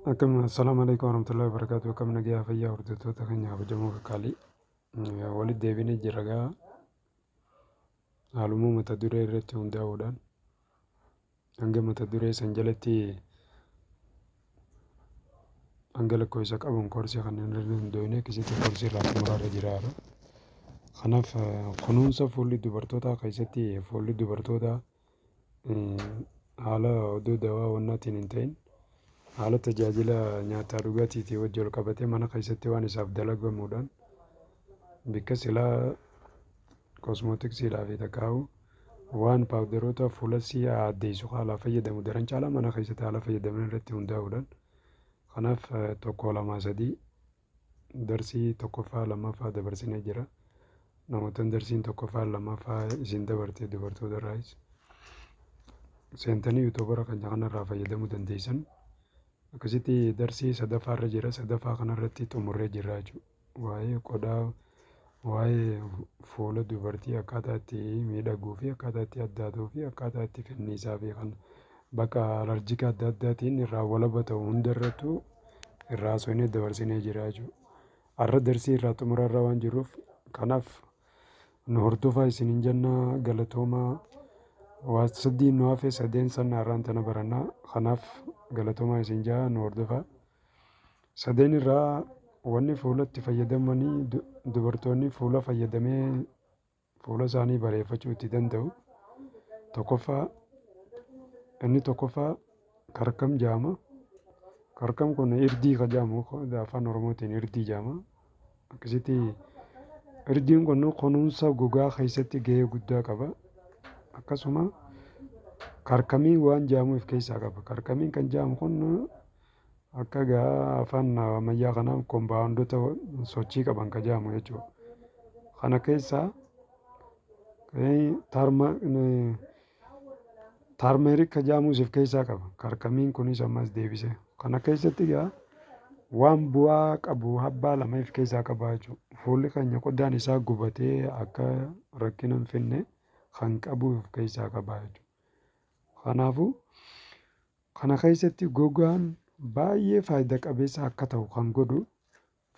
Assalamu alaikum warahmatullahi wabarakatuh. Akkam nagaa fayyaa hordoftoota keenya kabajamoo kakkaalii. Walitti deebinee jirra gaa haaluma mata duree irratti hundaa'uudhaan hanga mata duree san jalatti hanga lakkoofsa qabuun koorsii kanneen irratti hundoofnee akkasitti koorsii irraa xumuraarra jiraadha. Kanaaf kunuunsa fuulli dubartootaa keessatti fuulli dubartootaa haala oduu dawaa wannaatiin hin ta'in haala tajaajila nyaataa dhugaatiitii wajji ol qabatee mana keessatti waan isaaf dalagamuudhaan bakka silaa kosmootiksiidhaa fi takaa'u waan paawudaroota fuula si'aa addeessu haala fayyadamu daran caalaa mana keessatti haala fayyadaman irratti hundaa'uudhaan kanaaf tokko lama sadii darsii tokkoffaa lammaffaa dabarsinee jira. Namoota darsiin tokkoffaa lammaffaa isin dabartee dubartoota irraayis seentanii yuutuubara kan kanarraa fayyadamuu dandeessan. Akkasitti darsii sadaffaarra jira. Sadaffaa kanarratti xumurree jirra jechuudha. Waa'ee qodaa, waa'ee fuula dubartii akkaataa itti miidhaguu fi akkaataa itti addaatuu fi akkaataa itti finniisaa fi kan bakka alarjika adda addaatiin irraa walaba ta'u hundarrattuu irraa sonee dabarsinee jira jechuudha. Har'a darsii irraa xumurarra waan jirruuf kanaaf nu hordofaa isiniin jennaa galatoomaa. Waa sadii nu hafe sadeen san har'aan tana barannaa. Kanaaf galatoomaa isin jaa nu hordofaa. Sadeen irraa wanni fuulatti fayyadamanii dubartoonni fuula fayyadamee fuula isaanii bareeffachuu itti danda'u. Inni tokkoffaa karkam jaama. Karkam kun irdii ka jaamu afaan oromootiin irdii jaama. Akkasitti irdiin kun kunuunsa gogaa keessatti gahee guddaa qaba. Akkasuma karkamiin waan jaamuuf keessaa qaba. Karkamiin kan jaamu kun akka gaa afaan ammayyaa kanaaf kombaawwandoota sochii qaban ka jaamu jechuudha. Kana keessaa taarmeerik ka jaamuusif keessaa qaba. Karkamiin kunis ammas deebise. Kana keessatti gaa waan bu'aa qabu habbaa lama keessaa qaba jechuudha. Fuulli keenya qodaan isaa gubatee akka rakkina hin finne kan qabuuf keessaa qaba jechuudha. Kanaafuu kana keessatti gogaan baay'ee faayidaa qabeessa akka ta'u kan godhu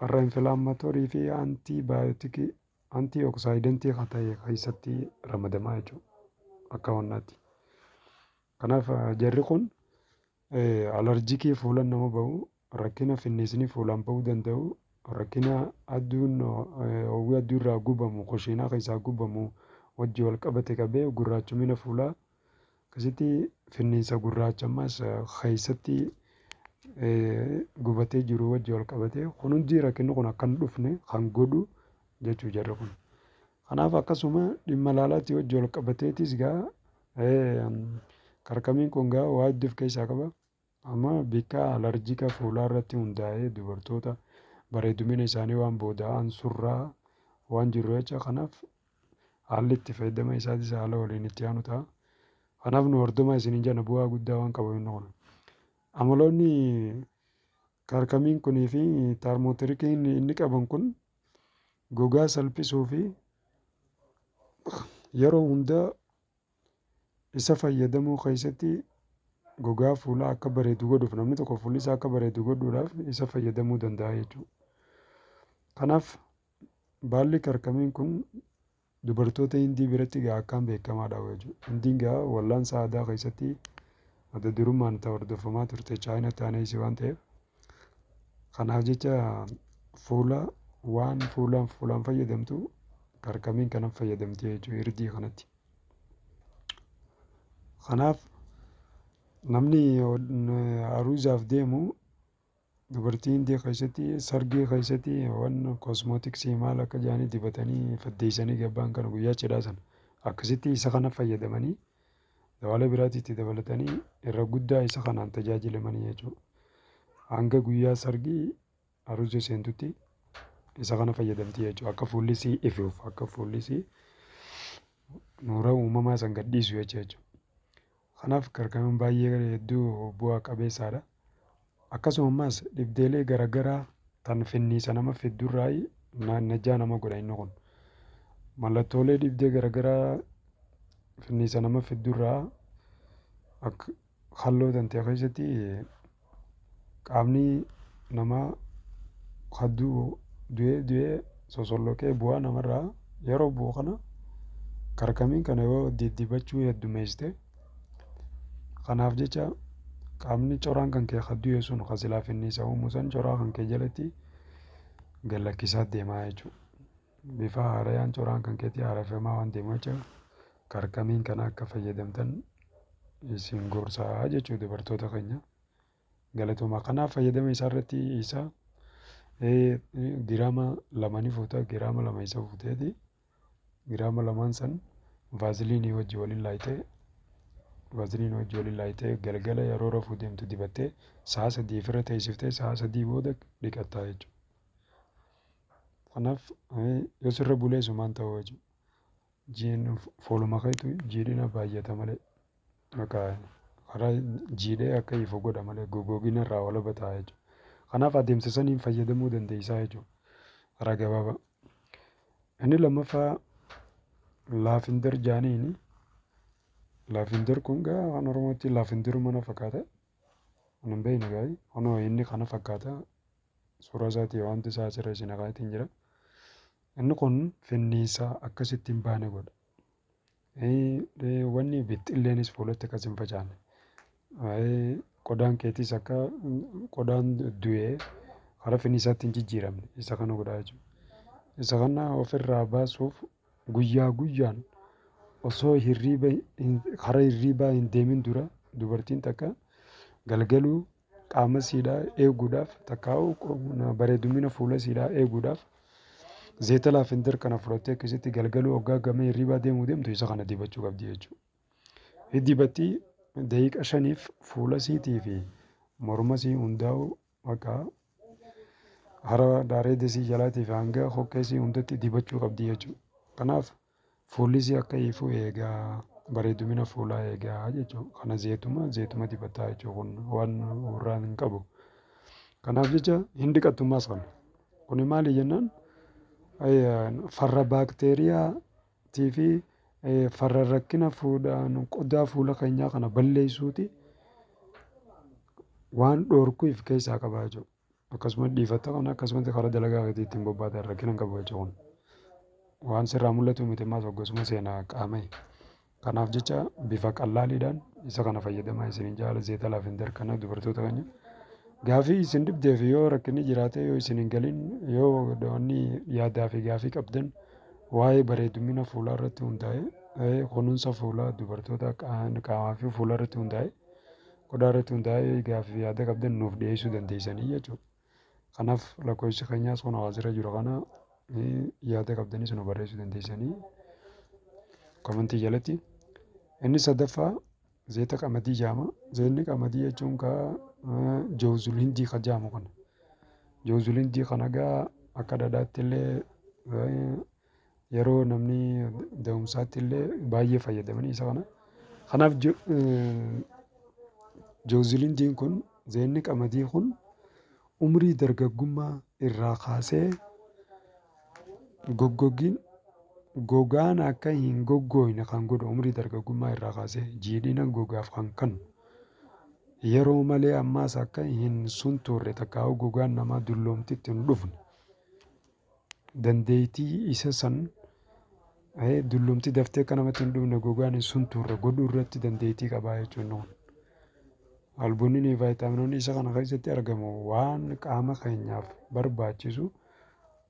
farra infilaamatorii fi antiibaayotikii antiioksayidantii kan ta'e keessatti ramadamaa jechuudha akka wannaatti. Kanaaf jarri kun alarjikii fuulan nama bahu, rakkina finniisni fuulaan bahuu danda'u, rakkina aduun hawwii aduu irraa gubamu, koshiinaa keessaa gubamu wajji wal qabate qabee gurraachumina fuulaa akkasitti finniisa gurraacha ammas keessatti gubatee jiru wajji wal qabate kun hundi rakkinni kun akka hin dhufne kan godhu jechuu jarri kun. Kanaaf akkasuma dhimma laalaatti wajji wal qabateetis gaa karkamiin kun gaa waa hedduuf keessaa qaba. Amma bakka alarjika fuulaa irratti hundaa'ee dubartoota bareedumina isaanii waan booda'an surraa waan jiru jecha kanaaf haalli itti fayyadama isaatis haala waliin itti aanu ta'a. Kanaaf nu hordofaa isiniin jenna bu'aa guddaa waan qabu inni kun. Amaloonni karkamiin kunii fi taarmooterikiin inni qaban kun gogaa salphisuu fi yeroo hundaa isa fayyadamuu keessatti gogaa fuulaa akka bareedu godhuuf namni tokko fuulli isaa akka bareedu godhuudhaaf isa fayyadamuu danda'a jechuudha. Kanaaf baalli karkamiin kun dubartoota hindii biratti gaa akkaan beekamaadha jechuudha. Hindiin gaa wallaansa aadaa keessatti adda durummaan ta'u hordofamaa turte chaayina taaneessi waan ta'eef kanaaf jecha fuulaan fayyadamtu karkamiin kanaaf fayyadamti jechuudha irdii kanatti. Kanaaf namni aruuzaaf deemu dubartii hindii keessatti sargii keessatti waan kosmootiksii maal akka jedhanii dibatanii faddeessanii gabbaan kana guyyaa cidhaa sana akkasitti isa kana fayyadamanii dawaalee biraatti itti dabalatanii irra guddaa isa kanaan tajaajilamanii jechuudha. Hanga guyyaa sargii aruuza seentutti isa kana fayyadamti jechuudha. Akka fuulli isii ifuuf akka fuulli isii nuura uumamaa san gadhiisu jechuudha. Kanaaf karkamiin baay'ee hedduu bu'aa qabeessaadha. Akkasumas dhibdeelee garaagaraa tan finniisa nama fiddurraa najjaa nama godha inni kun. Mallattoolee dhibdee garaagaraa finniisa nama fiddurraa akka halluu tantee keessatti qaamni namaa hadduu du'ee sosolloqee bu'aa namarraa yeroo bu'u kana karkamiin kana yoo diddibachuu heddumeessite kanaaf jecha qaamni coraan kan kee hadduu sun kasilaaf inni isa uumuu san coraa kan kee jalatti gallakkisaa deemaa jechuudha. Bifa haarayaan coraan kan keetti haareffamaa waan deemu jecha karkamiin kana akka fayyadamtan isin gorsaa jechuu dubartoota keenya. Galatoomaa kanaaf fayyadama isaa irratti isa giraama 2 fuuta giraama 2 isa fuuteeti giraama 2 san vaaziliinii wajji waliin laayitee galgala yeroo rafuu deemtu dibattee sa'a 3 ofirra teessiftee sa'a 3 booda dhiqattaa jechuudha. Kanaaf yoo sirra bulee sumaan ta'uu jechuudha. Jiin fooluma keetu jiidhina baay'ata malee karaa jiidhee akka ifu godha malee gogoogina irraa wala bataa jechuudha. Kanaaf adeemsa saniin fayyadamuu dandeessaa jechuudha. Karaa gabaabaa. Inni lammaffaa laafindir jaaniini. Laafindir kun waan Oromootti laafindir mana fakkaata. Kun hin beekne gaa'ii. Kunoo inni kana fakkaata. Suuraa isaatii wanti isaa asirra isin akaatiin jira. Inni kun finniisaa akkasitti hin baane godha. Wanni bixxilleenis fuulatti akkas hin facaane. Qodaan keetis akka qodaan du'ee karaa finniisaatti hin jijjiiramne isa kana godhaa jechuudha. Isa kana ofirraa baasuuf guyyaa guyyaan osoo karaa hirriibaa hin deemin dura dubartiin takka galgaluu qaama siidhaa eeguudhaaf takkaa'u bareedumina fuula siidhaa eeguudhaaf zeeta laafindir kana fudhattee akkasitti galgaluu hoggaa gama hirriibaa deemtu isa kana dibachuu qabdi jechuudha. Dibatti daqiiqa 5 fuula siitii fi morma sii hundaa'u akka hara daareeda sii jalaatii fi hanga hoqqee sii hundatti dibachuu qabdi jechuudha. Kanaaf fuulli sii akka ifu eegaa bareedumina fuulaa eegaa jechuudha. Kana zeetuma dibataa jechuudha kun waan warraan hin qabu. Kanaaf jecha hin dhiqattummaas kana. Kuni maali jennaan farra baakteeriyaatii fi farra rakkina qodaa fuula keenyaa kana balleessuuti waan dhoorkuuf keessaa qabaa jechuudha. Akkasumas dhiifata kana akkasumas karaa dalagaa ittiin bobbaatan rakkina hin qabu jechuudha. Waan sirraa mul'atu miti maas akkasuma seenaa qaamee. Kanaaf jecha bifa qallaaliidhaan isa kana fayyadamaa isin jaala zeeta laafindir kana dubartoota keenya. Gaafii isin dhibdeef yoo rakkinni jiraate yoo isin hin galin yoo wanni yaadaa fi gaafii qabdan waa'ee bareedumina fuulaa irratti hundaa'e kunuunsa fuulaa dubartoota qaamaa fi fuula irratti hundaa'e qodaa irratti hundaa'e gaafii yaada qabdan nuuf dhiyeessuu dandeessanii jechuudha. Kanaaf lakkoofsi keenyaas kun hawaasirra jiru kana yaada qabdanis nu barreessuu dandeessanii komentii jalatti. Inni sadaffaa zeeta qamadii jaama. Zeetni qamadii jechuun jawzul hindii kan jaamu kana. Jawzul hindii kana akka dhadhaatti illee yeroo namni da'umsaatti illee baay'ee fayyadamanii isa kana. Kanaaf jawzul hindiin kun zeetni qamadii kun umrii dargaggummaa irraa kaasee gogaan akka hin goggooyne kan godhu umrii dargaggummaa irraa kaasee jiidhina gogaaf kan kennu yeroo malee ammaas akka hin sunturre takkaa'u gogaan namaa dulloomtitti hin dhufne dandeettii isa san dulloomtii daftee akka namatti hin dhufne gogaan hin sunturre godhuu irratti dandeettii qabaa jechuudha. Albuunni fi vaayitaaminoonni isa kana keessatti argamu waan qaama keenyaaf barbaachisu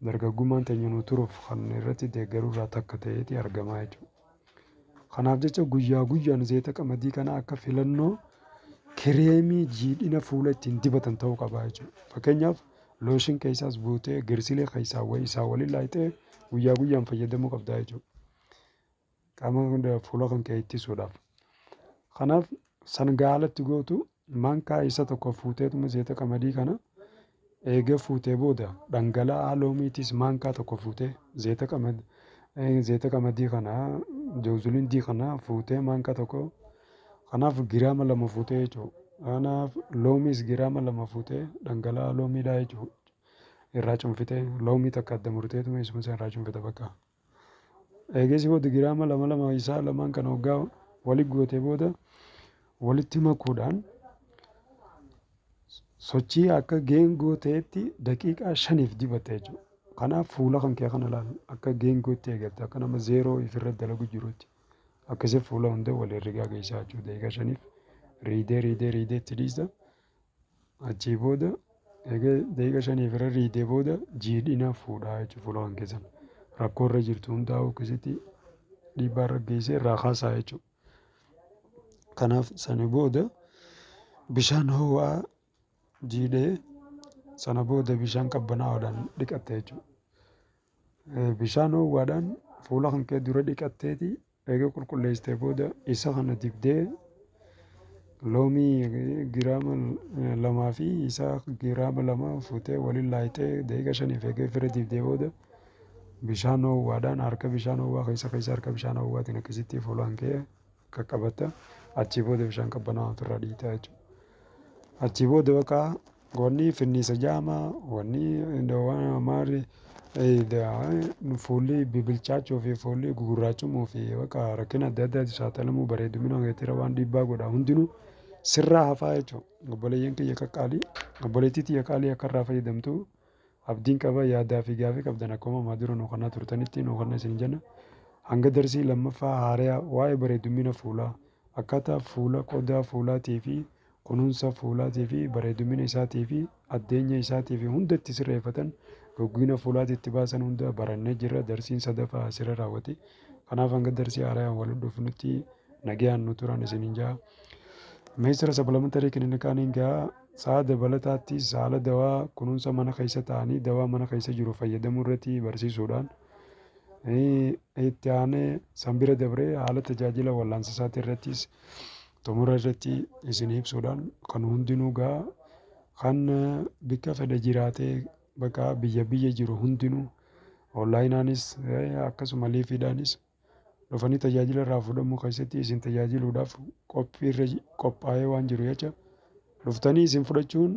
dargaggummaan teenya nu turuuf kan irratti deeggaruu irraa takka ta'eeti argamaa jechuudha. Kanaaf jecha guyyaa guyyaan zeeta qamadii kana akka filannoo kireemii jiidhina fuula ittiin dibatan ta'uu qabaa jechuudha. Fakkeenyaaf looshin keessaas buutee girsilee keessaa isaa waliin laayitee guyyaa guyyaan fayyadamuu qabdaa jechuudha. Qaama fuula kan kee ittisuudhaaf. Kanaaf sangaalatti gootu mankaa isa tokko fuuteetuma zeeta qamadii kana eega fuutee booda dhangala'aa loomiitis mankaa tokko fuutee zeeta qamadii kana jawzul hindii kana fuutee mankaa tokko kanaaf giraama 2 fuutee jechuudha. Kanaaf loomiis giraama 2 fuutee dhangala'aa loomiidhaa jechuudha. Irraa cuunfitee loomii takka adda murteetuma isuma irraa cuunfita bakka. Eegessi booda giraama 2 isaa lamaan kana hoggaa walitti gootee booda walitti makuudhaan sochii akka geengoo ta'etti daqiiqaa 5 dibatta jechuudha. Kanaaf fuula kan kee kana ilaalu akka geengootti eegalte akka nama zeeroo ifirra dalagu jirutti akkasii fuula hunda wal herregaa geessaa jechuudha. Daqiiqaa 5 riidee itti dhiista. Achii booda egaa daqiiqaa 5 irra riidee booda jiidhina fuudhaa jechuudha fuula kan keessan. Rakkoo irra jirtu hundaa'u akkasitti dhiibbaa irra geessee irraa kaasaa jechuudha. Kanaaf sana booda bishaan ho'aa jiidhee sana booda bishaan qabbanaa'aadhaan dhiqatte jechuudha. Bishaan ho'aadhaan fuula kan kee dura dhiqatteeti eega qulqulleessitee booda isa kana dibdee loomii giraama 2 fi isa giraama 2 fuutee waliin laayitee daqiiqaa 5 eegee ofirra dibdee booda bishaan ho'aadhaan harka bishaan ho'aa keessa harka bishaan ho'aatiin akkasitti fuula kan kee qaqqabatta. Achii booda bishaan qabbanaa'aa ofirraa dhiitaa jechuudha. Achii booda bakka wanni finniisa jaamaa wanni maali fuulli bibilchaachuu fi fuulli gugurraachumuu fi bakka rakkina adda addaatti saaxilamuu bareedumina keettira waan dhiibbaa godhaa hundinuu sirraa hafaa jechuudha. Obboleeyyan kiyya qaqqaalii obboleettii tiyya qaalii akka irraa fayyadamtu abdiin qaba yaadaa fi gaafii qabdan akkuma ammaa dura nu kannaa turtanitti nu kannaa isin jenna. Hanga darsii lammaffaa haaraa waa'ee bareedumina fuulaa akkaataa fuula qodaa fuulaatii fi kunuunsa fuulaatii fi bareedumina isaatii fi addeenya isaatii fi hunda itti sirreeffatan goggina fuulaatii itti baasan hunda barannee jirra. Darsiin sadaffaa asirra raawwate. Kanaaf hanga darsii haaraa wal dhufnutti nagayaan nu turan isiniin jaa. Meeshaa sablamatarii kennina kaaniin gaa sa'a dabalataatti saala dawaa kunuunsa mana keessa ta'anii dawaa mana keessa jiru fayyadamuu irratti barsiisuudhaan itti aanee sanbira dabree haala tajaajila wallaansa isaatii irrattis xumura irratti isin ibsuudhaan kan hundinuu gaa kan bakka fedhe jiraatee bakka biyya jiru hundinuu onlaayinaanis akkasuma liifiidhaanis dhufanii tajaajila irraa fudhamuu keessatti isin tajaajiluudhaaf qophaa'ee waan jiru jecha dhuftanii isin fudhachuun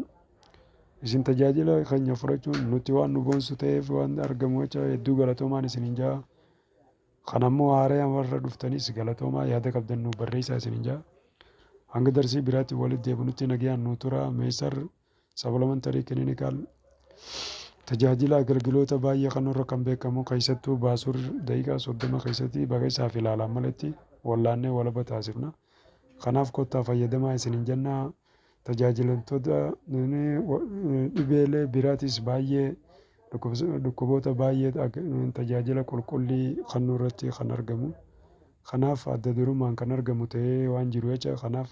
isin tajaajila keenya fudhachuun nuti waan nu boonsu ta'eef waan argamu jecha hedduu galatoomaan isiniin jaa. Kanammoo haaraa warra dhuftaniis galatoomaa yaada qabdan nu barreessaa isiniin jaa. Hanga darsii biraatti walitti deebinutti nagayaan nu tura. Meeshaa sablamatarii kiliinikaal tajaajila agargiloota baay'ee kanarra kan beekamu keessattuu baasur daqiiqaa 30 keessatti bakka isaaf ilaalan malatti wallaannee walaba taasifna. Kanaaf kottaa fayyadamaa isiniin jenna. Tajaajilamtoota dhibeelee biraatis baay'ee dhukkuboota baay'ee tajaajila qulqullii kan irratti kan argamu. Kanaaf adda durummaan kan argamu ta'ee waan jiru jecha kanaaf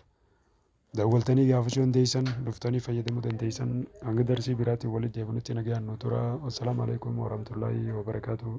daawwaltanii gaafachuu dandeessan dhuftanii fayyadamuu dandeessan. Hanga darsii biraatti walitti deebinutti nagayaan nu tura. Assalaamu alaikum warahmatullaahi wabarakaatuh.